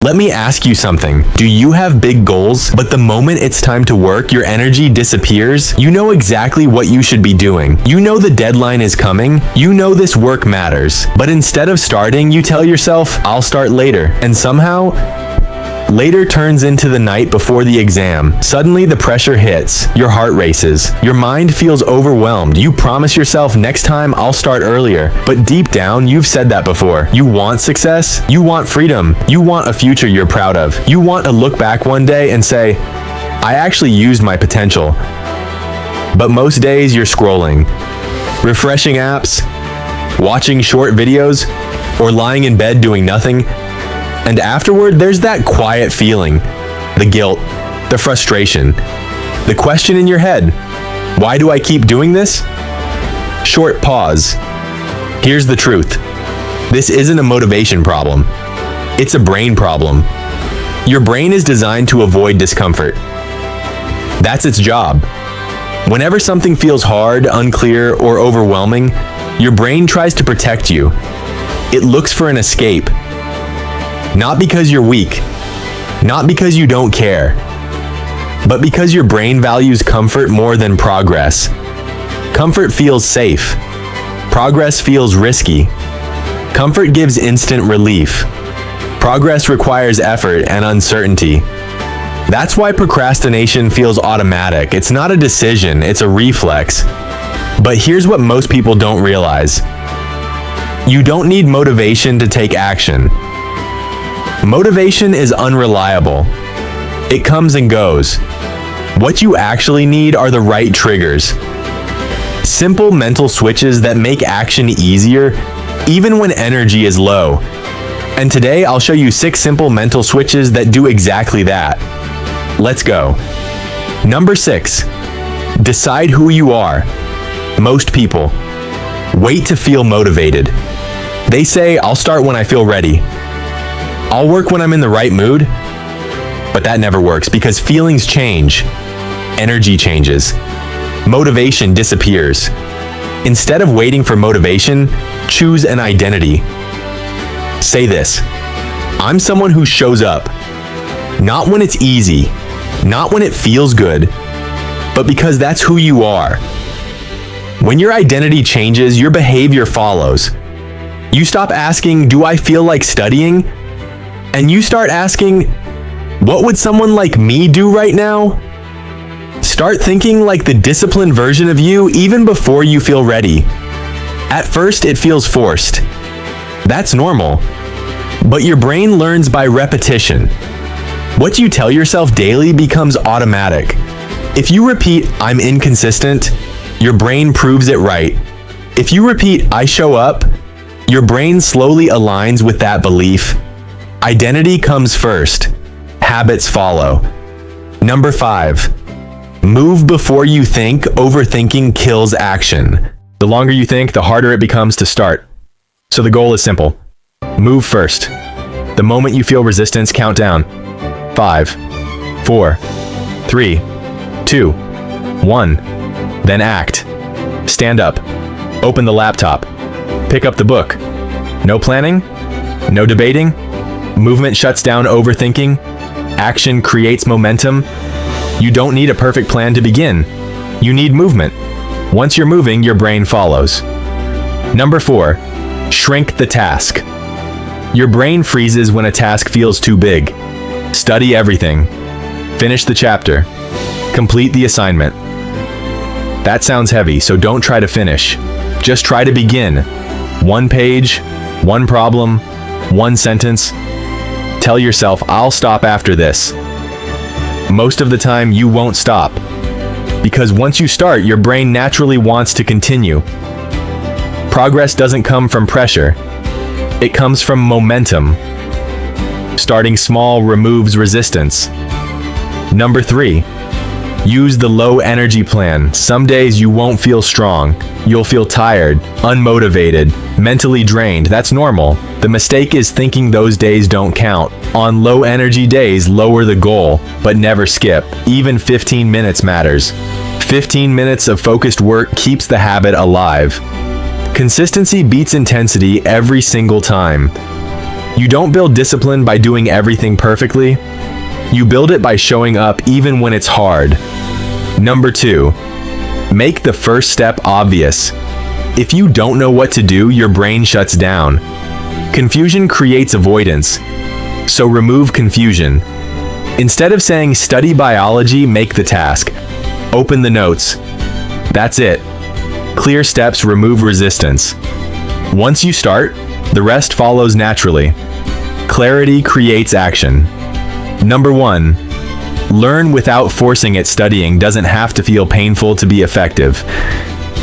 Let me ask you something. Do you have big goals, but the moment it's time to work, your energy disappears? You know exactly what you should be doing. You know the deadline is coming. You know this work matters. But instead of starting, you tell yourself, I'll start later. And somehow, later turns into the night before the exam. Suddenly the pressure hits. Your heart races. Your mind feels overwhelmed. You promise yourself, next time I'll start earlier. But deep down, you've said that before. You want success. You want freedom. You want a future you're proud of. You want to look back one day and say, I actually used my potential. But most days you're scrolling, refreshing apps, watching short videos, or lying in bed doing nothing. And afterward, there's that quiet feeling, the guilt, the frustration, the question in your head, why do I keep doing this? Short pause. Here's the truth. This isn't a motivation problem. It's a brain problem. Your brain is designed to avoid discomfort. That's its job. Whenever something feels hard, unclear, or overwhelming, your brain tries to protect you. It looks for an escape. Not because you're weak, not because you don't care, but because your brain values comfort more than progress. Comfort feels safe. Progress feels risky. Comfort gives instant relief. Progress requires effort and uncertainty. That's why procrastination feels automatic. It's not a decision, it's a reflex. But here's what most people don't realize. You don't need motivation to take action. Motivation is unreliable. It comes and goes. What you actually need are the right triggers. Simple mental switches that make action easier, even when energy is low. And today I'll show you 6 simple mental switches that do exactly that. Let's go. Number 6. Decide who you are. Most people wait to feel motivated. They say, I'll start when I feel ready. I'll work when I'm in the right mood, but that never works because feelings change, energy changes, motivation disappears. Instead of waiting for motivation, choose an identity. Say this, I'm someone who shows up, not when it's easy, not when it feels good, but because that's who you are. When your identity changes, your behavior follows. You stop asking, do I feel like studying? And you start asking, what would someone like me do right now? Start thinking like the disciplined version of you even before you feel ready. At first, it feels forced. That's normal. But your brain learns by repetition. What you tell yourself daily becomes automatic. If you repeat, I'm inconsistent, your brain proves it right. If you repeat, I show up, your brain slowly aligns with that belief. Identity comes first. Habits follow. Number 5. Move before you think. Overthinking kills action. The longer you think, the harder it becomes to start. So the goal is simple. Move first. The moment you feel resistance, count down. 5, 4, 3, 2, 1. Then act. Stand up. Open the laptop. Pick up the book. No planning? No debating? Movement shuts down overthinking. Action creates momentum. You don't need a perfect plan to begin. You need movement. Once you're moving, your brain follows. Number 4, shrink the task. Your brain freezes when a task feels too big. Study everything. Finish the chapter. Complete the assignment. That sounds heavy, so don't try to finish. Just try to begin. 1 page, 1 problem, 1 sentence. Tell yourself, I'll stop after this. Most of the time, you won't stop. Because once you start, your brain naturally wants to continue. Progress doesn't come from pressure. It comes from momentum. Starting small removes resistance. Number 3, use the low energy plan. Some days you won't feel strong. You'll feel tired, unmotivated, mentally drained. That's normal. The mistake is thinking those days don't count. On low energy days, lower the goal, but never skip. Even 15 minutes matters. 15 minutes of focused work keeps the habit alive. Consistency beats intensity every single time. You don't build discipline by doing everything perfectly. You build it by showing up even when it's hard. Number 2, make the first step obvious. If you don't know what to do, your brain shuts down. Confusion creates avoidance, so remove confusion. Instead of saying study biology, make the task. Open the notes. That's it. Clear steps remove resistance. Once you start, the rest follows naturally. Clarity creates action. Number 1, learn without forcing it. Studying doesn't have to feel painful to be effective.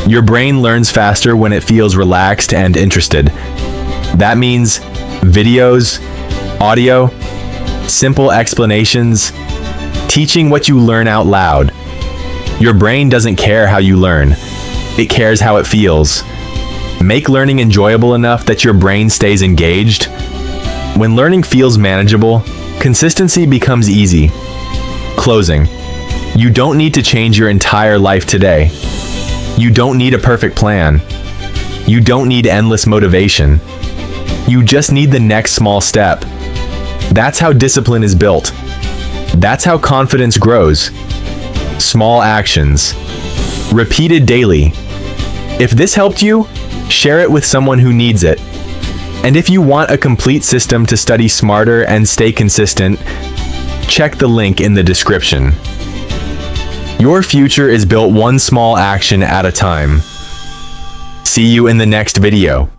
Your brain learns faster when it feels relaxed and interested. That means videos, audio, simple explanations, teaching what you learn out loud. Your brain doesn't care how you learn. It cares how it feels. Make learning enjoyable enough that your brain stays engaged. When learning feels manageable, consistency becomes easy. Closing. You don't need to change your entire life today. You don't need a perfect plan. You don't need endless motivation. You just need the next small step. That's how discipline is built. That's how confidence grows. Small actions. Repeated daily. If this helped you, share it with someone who needs it. And if you want a complete system to study smarter and stay consistent, check the link in the description. Your future is built one small action at a time. See you in the next video.